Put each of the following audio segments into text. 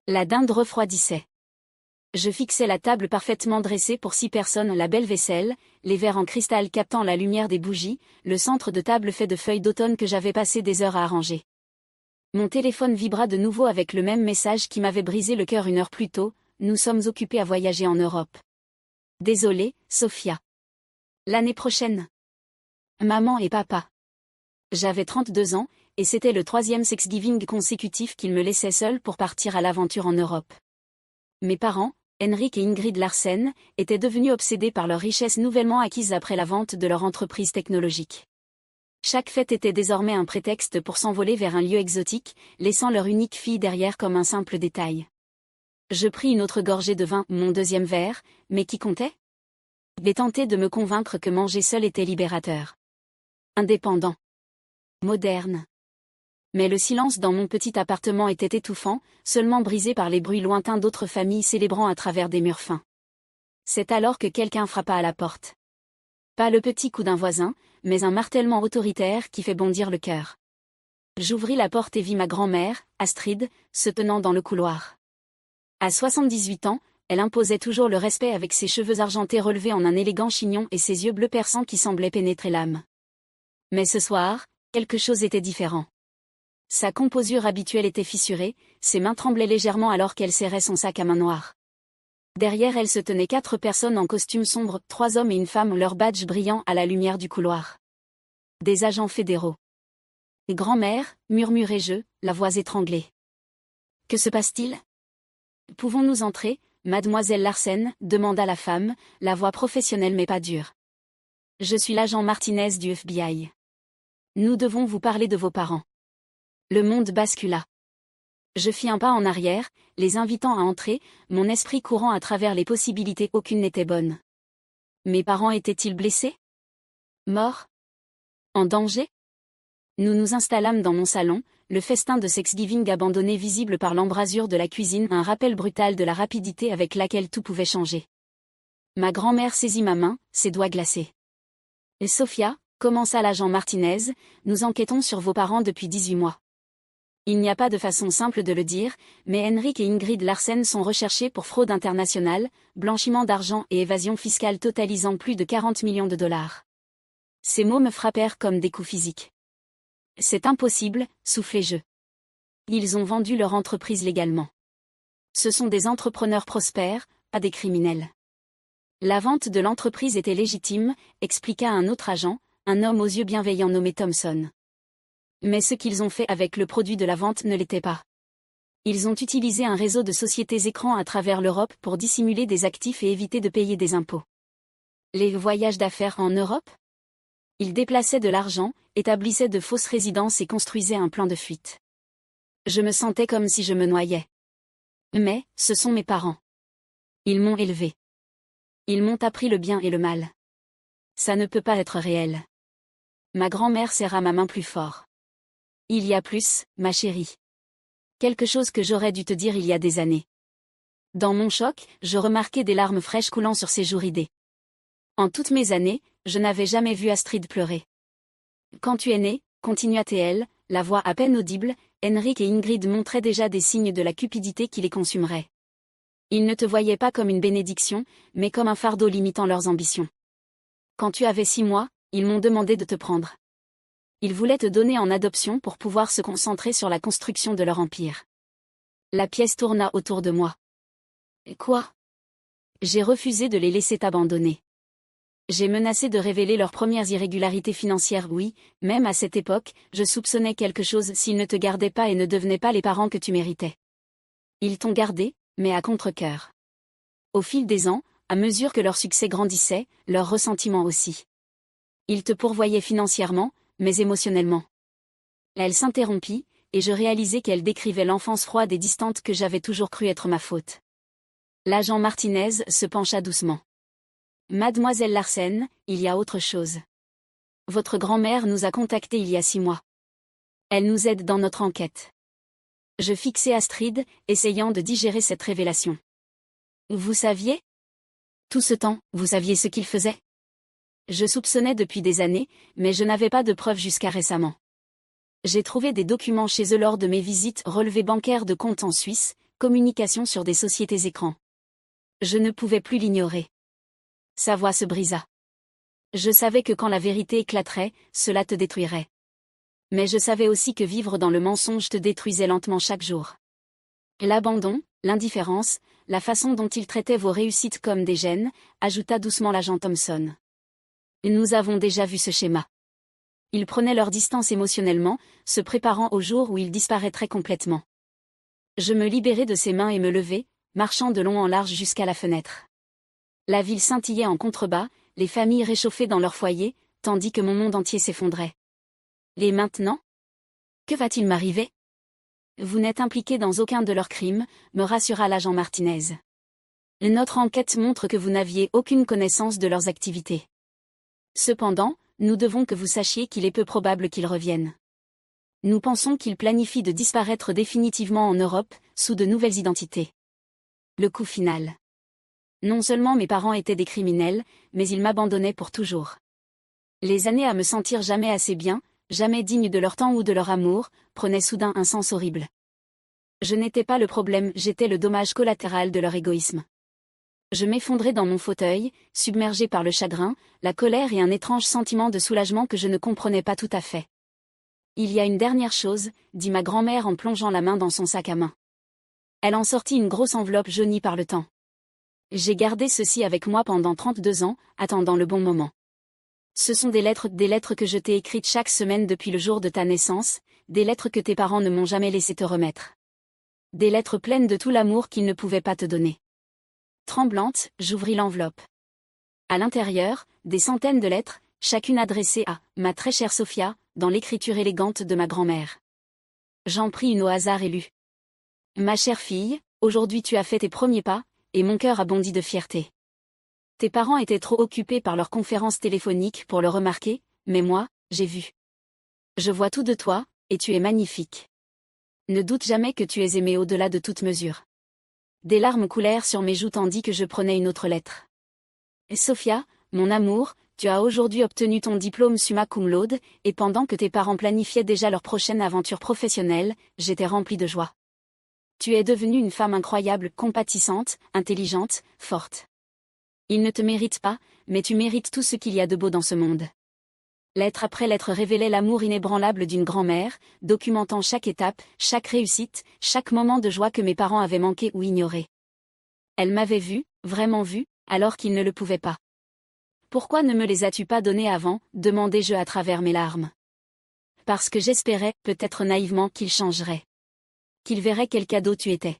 La dinde refroidissait. Je fixais la table parfaitement dressée pour 6 personnes, la belle vaisselle, les verres en cristal captant la lumière des bougies, le centre de table fait de feuilles d'automne que j'avais passé des heures à arranger. Mon téléphone vibra de nouveau avec le même message qui m'avait brisé le cœur 1 heure plus tôt: nous sommes occupés à voyager en Europe. Désolée, Sophia. L'année prochaine. Maman et papa. J'avais 32 ans, et c'était le 3e Thanksgiving consécutif qu'ils me laissaient seule pour partir à l'aventure en Europe. Mes parents, Henrik et Ingrid Larsen, étaient devenus obsédés par leur richesse nouvellement acquise après la vente de leur entreprise technologique. Chaque fête était désormais un prétexte pour s'envoler vers un lieu exotique, laissant leur unique fille derrière comme un simple détail. Je pris une autre gorgée de vin, mon 2e verre, mais qui comptait? J'ai tenté de me convaincre que manger seul était libérateur. Indépendant. Moderne. Mais le silence dans mon petit appartement était étouffant, seulement brisé par les bruits lointains d'autres familles célébrant à travers des murs fins. C'est alors que quelqu'un frappa à la porte. Pas le petit coup d'un voisin, mais un martèlement autoritaire qui fait bondir le cœur. J'ouvris la porte et vis ma grand-mère, Astrid, se tenant dans le couloir. À 78 ans, elle imposait toujours le respect avec ses cheveux argentés relevés en un élégant chignon et ses yeux bleus perçants qui semblaient pénétrer l'âme. Mais ce soir, quelque chose était différent. Sa composure habituelle était fissurée, ses mains tremblaient légèrement alors qu'elle serrait son sac à main noir. Derrière elle se tenaient 4 personnes en costume sombre, 3 hommes et une femme, leur badge brillant à la lumière du couloir. Des agents fédéraux. Et grand-mère, murmurai-je, la voix étranglée. Que se passe-t-il? Pouvons-nous entrer, mademoiselle Larsen, demanda la femme, la voix professionnelle mais pas dure. Je suis l'agent Martinez du FBI. Nous devons vous parler de vos parents. Le monde bascula. Je fis un pas en arrière, les invitant à entrer, mon esprit courant à travers les possibilités, aucune n'était bonne. Mes parents étaient-ils blessés? Morts? En danger? Nous nous installâmes dans mon salon, le festin de Thanksgiving abandonné visible par l'embrasure de la cuisine, un rappel brutal de la rapidité avec laquelle tout pouvait changer. Ma grand-mère saisit ma main, ses doigts glacés. Et Sophia, commença l'agent Martinez, nous enquêtons sur vos parents depuis 18 mois. Il n'y a pas de façon simple de le dire, mais Henrik et Ingrid Larsen sont recherchés pour fraude internationale, blanchiment d'argent et évasion fiscale totalisant plus de 40 millions de dollars. Ces mots me frappèrent comme des coups physiques. C'est impossible, soufflai-je. Ils ont vendu leur entreprise légalement. Ce sont des entrepreneurs prospères, pas des criminels. La vente de l'entreprise était légitime, expliqua un autre agent, un homme aux yeux bienveillants nommé Thompson. Mais ce qu'ils ont fait avec le produit de la vente ne l'était pas. Ils ont utilisé un réseau de sociétés écrans à travers l'Europe pour dissimuler des actifs et éviter de payer des impôts. Les voyages d'affaires en Europe? Ils déplaçaient de l'argent, établissaient de fausses résidences et construisaient un plan de fuite. Je me sentais comme si je me noyais. Mais, ce sont mes parents. Ils m'ont élevé. Ils m'ont appris le bien et le mal. Ça ne peut pas être réel. Ma grand-mère serra ma main plus fort. Il y a plus, ma chérie. Quelque chose que j'aurais dû te dire il y a des années. Dans mon choc, je remarquai des larmes fraîches coulant sur ses joues ridées. En toutes mes années, je n'avais jamais vu Astrid pleurer. Quand tu es née, continua-t-elle, la voix à peine audible, Henrik et Ingrid montraient déjà des signes de la cupidité qui les consumerait. Ils ne te voyaient pas comme une bénédiction, mais comme un fardeau limitant leurs ambitions. Quand tu avais 6 mois, ils m'ont demandé de te prendre. Ils voulaient te donner en adoption pour pouvoir se concentrer sur la construction de leur empire. La pièce tourna autour de moi. Quoi? J'ai refusé de les laisser t'abandonner. J'ai menacé de révéler leurs premières irrégularités financières, oui, même à cette époque, je soupçonnais quelque chose s'ils ne te gardaient pas et ne devenaient pas les parents que tu méritais. Ils t'ont gardé, mais à contre-cœur. Au fil des ans, à mesure que leur succès grandissait, leur ressentiment aussi. Ils te pourvoyaient financièrement, mais émotionnellement. Elle s'interrompit, et je réalisai qu'elle décrivait l'enfance froide et distante que j'avais toujours cru être ma faute. L'agent Martinez se pencha doucement. Mademoiselle Larsen, il y a autre chose. Votre grand-mère nous a contactés il y a 6 mois. Elle nous aide dans notre enquête. Je fixai Astrid, essayant de digérer cette révélation. Vous saviez? Tout ce temps, vous saviez ce qu'il faisait? Je soupçonnais depuis des années, mais je n'avais pas de preuves jusqu'à récemment. J'ai trouvé des documents chez eux lors de mes visites, relevés bancaires de comptes en Suisse, communication sur des sociétés écrans. Je ne pouvais plus l'ignorer. Sa voix se brisa. Je savais que quand la vérité éclaterait, cela te détruirait. Mais je savais aussi que vivre dans le mensonge te détruisait lentement chaque jour. L'abandon, l'indifférence, la façon dont il traitait vos réussites comme des gênes, ajouta doucement l'agent Thompson. Nous avons déjà vu ce schéma. Ils prenaient leur distance émotionnellement, se préparant au jour où ils disparaîtraient complètement. Je me libérai de ses mains et me levai, marchant de long en large jusqu'à la fenêtre. La ville scintillait en contrebas, les familles réchauffées dans leur foyer, tandis que mon monde entier s'effondrait. Et maintenant ? Que va-t-il m'arriver ? Vous n'êtes impliqué dans aucun de leurs crimes, me rassura l'agent Martinez. Notre enquête montre que vous n'aviez aucune connaissance de leurs activités. Cependant, nous devons que vous sachiez qu'il est peu probable qu'ils reviennent. Nous pensons qu'ils planifient de disparaître définitivement en Europe, sous de nouvelles identités. Le coup final. Non seulement mes parents étaient des criminels, mais ils m'abandonnaient pour toujours. Les années à me sentir jamais assez bien, jamais digne de leur temps ou de leur amour, prenaient soudain un sens horrible. Je n'étais pas le problème, j'étais le dommage collatéral de leur égoïsme. Je m'effondrais dans mon fauteuil, submergé par le chagrin, la colère et un étrange sentiment de soulagement que je ne comprenais pas tout à fait. Il y a une dernière chose, dit ma grand-mère en plongeant la main dans son sac à main. Elle en sortit une grosse enveloppe jaunie par le temps. J'ai gardé ceci avec moi pendant 32 ans, attendant le bon moment. Ce sont des lettres que je t'ai écrites chaque semaine depuis le jour de ta naissance, des lettres que tes parents ne m'ont jamais laissé te remettre. Des lettres pleines de tout l'amour qu'ils ne pouvaient pas te donner. Tremblante, j'ouvris l'enveloppe. À l'intérieur, des centaines de lettres, chacune adressée à « ma très chère Sophia », dans l'écriture élégante de ma grand-mère. J'en pris une au hasard et lus. « Ma chère fille, aujourd'hui tu as fait tes premiers pas, et mon cœur a bondi de fierté. Tes parents étaient trop occupés par leurs conférences téléphoniques pour le remarquer, mais moi, j'ai vu. Je vois tout de toi, et tu es magnifique. Ne doute jamais que tu es aimée au-delà de toute mesure. » Des larmes coulèrent sur mes joues tandis que je prenais une autre lettre. « Sophia, mon amour, tu as aujourd'hui obtenu ton diplôme summa cum laude, et pendant que tes parents planifiaient déjà leur prochaine aventure professionnelle, j'étais remplie de joie. Tu es devenue une femme incroyable, compatissante, intelligente, forte. Ils ne te méritent pas, mais tu mérites tout ce qu'il y a de beau dans ce monde. » Lettre après lettre révélait l'amour inébranlable d'une grand-mère, documentant chaque étape, chaque réussite, chaque moment de joie que mes parents avaient manqué ou ignoré. Elle m'avait vue, vraiment vue, alors qu'ils ne le pouvaient pas. « Pourquoi ne me les as-tu pas données avant ?» demandai-je à travers mes larmes. Parce que j'espérais, peut-être naïvement, qu'ils changeraient. Qu'ils verraient quel cadeau tu étais.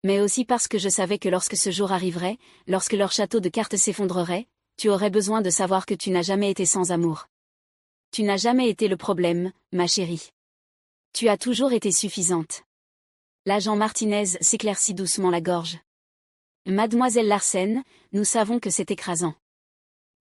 Mais aussi parce que je savais que lorsque ce jour arriverait, lorsque leur château de cartes s'effondrerait, tu aurais besoin de savoir que tu n'as jamais été sans amour. Tu n'as jamais été le problème, ma chérie. Tu as toujours été suffisante. L'agent Martinez s'éclaircit doucement la gorge. Mademoiselle Larsen, nous savons que c'est écrasant.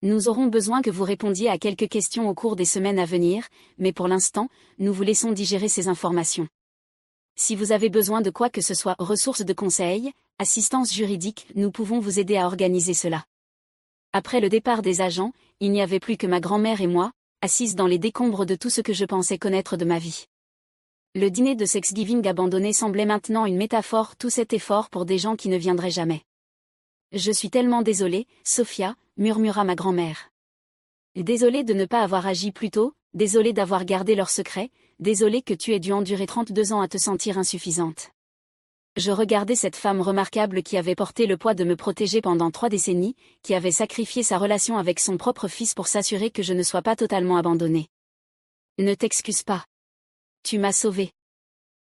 Nous aurons besoin que vous répondiez à quelques questions au cours des semaines à venir, mais pour l'instant, nous vous laissons digérer ces informations. Si vous avez besoin de quoi que ce soit, ressources de conseil, assistance juridique, nous pouvons vous aider à organiser cela. Après le départ des agents, il n'y avait plus que ma grand-mère et moi, assise dans les décombres de tout ce que je pensais connaître de ma vie. Le dîner de Thanksgiving abandonné semblait maintenant une métaphore, tout cet effort pour des gens qui ne viendraient jamais. « Je suis tellement désolée, Sophia », murmura ma grand-mère. « Désolée de ne pas avoir agi plus tôt, désolée d'avoir gardé leur secret, désolée que tu aies dû endurer 32 ans à te sentir insuffisante. » Je regardais cette femme remarquable qui avait porté le poids de me protéger pendant 3 décennies, qui avait sacrifié sa relation avec son propre fils pour s'assurer que je ne sois pas totalement abandonnée. « Ne t'excuse pas. Tu m'as sauvée.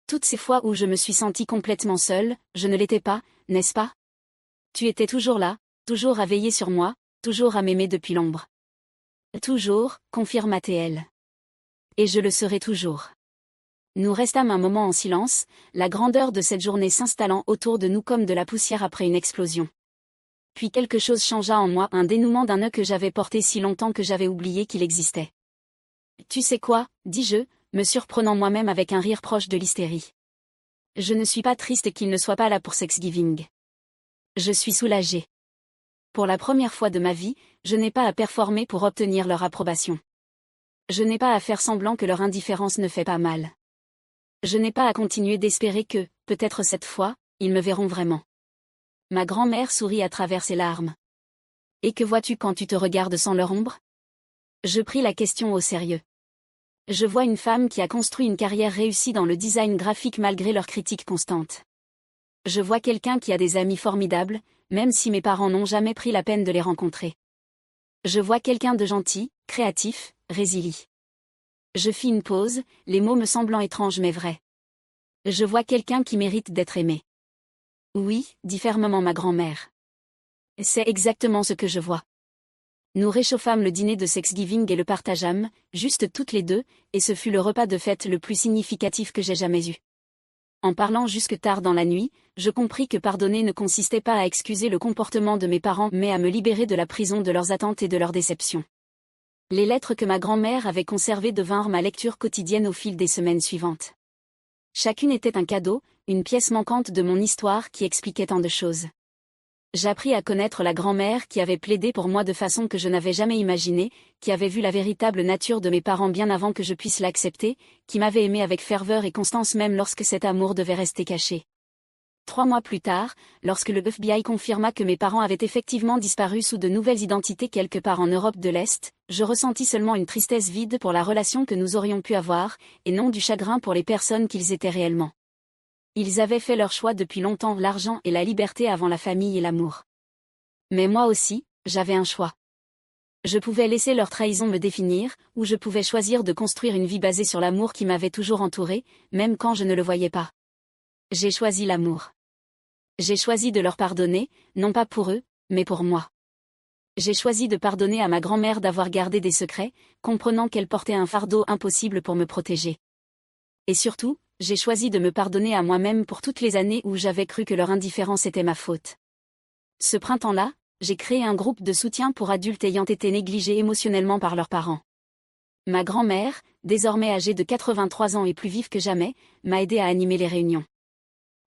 Toutes ces fois où je me suis sentie complètement seule, je ne l'étais pas, n'est-ce pas? Tu étais toujours là, toujours à veiller sur moi, toujours à m'aimer depuis l'ombre. »« Toujours, » confirma-t-elle. « Et je le serai toujours. » Nous restâmes un moment en silence, la grandeur de cette journée s'installant autour de nous comme de la poussière après une explosion. Puis quelque chose changea en moi, un dénouement d'un nœud que j'avais porté si longtemps que j'avais oublié qu'il existait. « Tu sais quoi ?» dis-je, me surprenant moi-même avec un rire proche de l'hystérie. « Je ne suis pas triste qu'il ne soit pas là pour Thanksgiving. Je suis soulagée. Pour la première fois de ma vie, je n'ai pas à performer pour obtenir leur approbation. Je n'ai pas à faire semblant que leur indifférence ne fait pas mal. Je n'ai pas à continuer d'espérer que, peut-être cette fois, ils me verront vraiment. Ma grand-mère sourit à travers ses larmes. Et que vois-tu quand tu te regardes sans leur ombre? Je pris la question au sérieux. Je vois une femme qui a construit une carrière réussie dans le design graphique malgré leurs critiques constantes. Je vois quelqu'un qui a des amis formidables, même si mes parents n'ont jamais pris la peine de les rencontrer. Je vois quelqu'un de gentil, créatif, résilient. Je fis une pause, les mots me semblant étranges mais vrais. Je vois quelqu'un qui mérite d'être aimé. Oui, dit fermement ma grand-mère. C'est exactement ce que je vois. Nous réchauffâmes le dîner de Thanksgiving et le partageâmes, juste toutes les deux, et ce fut le repas de fête le plus significatif que j'ai jamais eu. En parlant jusque tard dans la nuit, je compris que pardonner ne consistait pas à excuser le comportement de mes parents mais à me libérer de la prison de leurs attentes et de leurs déceptions. Les lettres que ma grand-mère avait conservées devinrent ma lecture quotidienne au fil des semaines suivantes. Chacune était un cadeau, une pièce manquante de mon histoire qui expliquait tant de choses. J'appris à connaître la grand-mère qui avait plaidé pour moi de façon que je n'avais jamais imaginée, qui avait vu la véritable nature de mes parents bien avant que je puisse l'accepter, qui m'avait aimé avec ferveur et constance même lorsque cet amour devait rester caché. 3 mois plus tard, lorsque le FBI confirma que mes parents avaient effectivement disparu sous de nouvelles identités quelque part en Europe de l'Est, je ressentis seulement une tristesse vide pour la relation que nous aurions pu avoir, et non du chagrin pour les personnes qu'ils étaient réellement. Ils avaient fait leur choix depuis longtemps, l'argent et la liberté avant la famille et l'amour. Mais moi aussi, j'avais un choix. Je pouvais laisser leur trahison me définir, ou je pouvais choisir de construire une vie basée sur l'amour qui m'avait toujours entouré, même quand je ne le voyais pas. J'ai choisi l'amour. J'ai choisi de leur pardonner, non pas pour eux, mais pour moi. J'ai choisi de pardonner à ma grand-mère d'avoir gardé des secrets, comprenant qu'elle portait un fardeau impossible pour me protéger. Et surtout, j'ai choisi de me pardonner à moi-même pour toutes les années où j'avais cru que leur indifférence était ma faute. Ce printemps-là, j'ai créé un groupe de soutien pour adultes ayant été négligés émotionnellement par leurs parents. Ma grand-mère, désormais âgée de 83 ans et plus vive que jamais, m'a aidé à animer les réunions.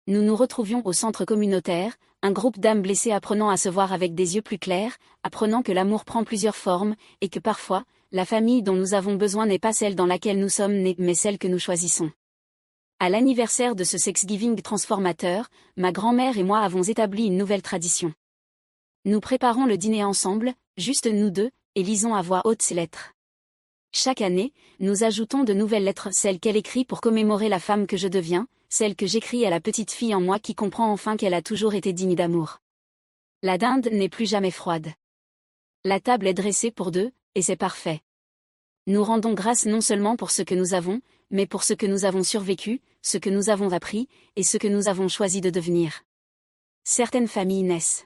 Nous nous retrouvions au centre communautaire, un groupe d'âmes blessées apprenant à se voir avec des yeux plus clairs, apprenant que l'amour prend plusieurs formes, et que parfois, la famille dont nous avons besoin n'est pas celle dans laquelle nous sommes nés, mais celle que nous choisissons. À l'anniversaire de ce Thanksgiving transformateur, ma grand-mère et moi avons établi une nouvelle tradition. Nous préparons le dîner ensemble, juste nous deux, et lisons à voix haute ces lettres. Chaque année, nous ajoutons de nouvelles lettres, celles qu'elle écrit pour commémorer la femme que je deviens, celles que j'écris à la petite fille en moi qui comprend enfin qu'elle a toujours été digne d'amour. La dinde n'est plus jamais froide. La table est dressée pour deux, et c'est parfait. Nous rendons grâce non seulement pour ce que nous avons, mais pour ce que nous avons survécu, ce que nous avons appris, et ce que nous avons choisi de devenir. Certaines familles naissent.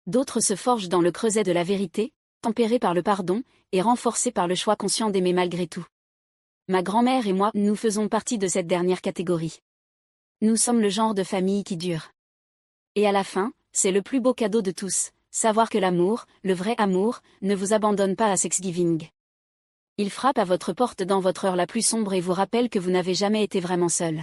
D'autres se forgent dans le creuset de la vérité, tempérées par le pardon, et renforcées par le choix conscient d'aimer malgré tout. Ma grand-mère et moi, nous faisons partie de cette dernière catégorie. Nous sommes le genre de famille qui dure. Et à la fin, c'est le plus beau cadeau de tous, savoir que l'amour, le vrai amour, ne vous abandonne pas à Thanksgiving. Il frappe à votre porte dans votre heure la plus sombre et vous rappelle que vous n'avez jamais été vraiment seul.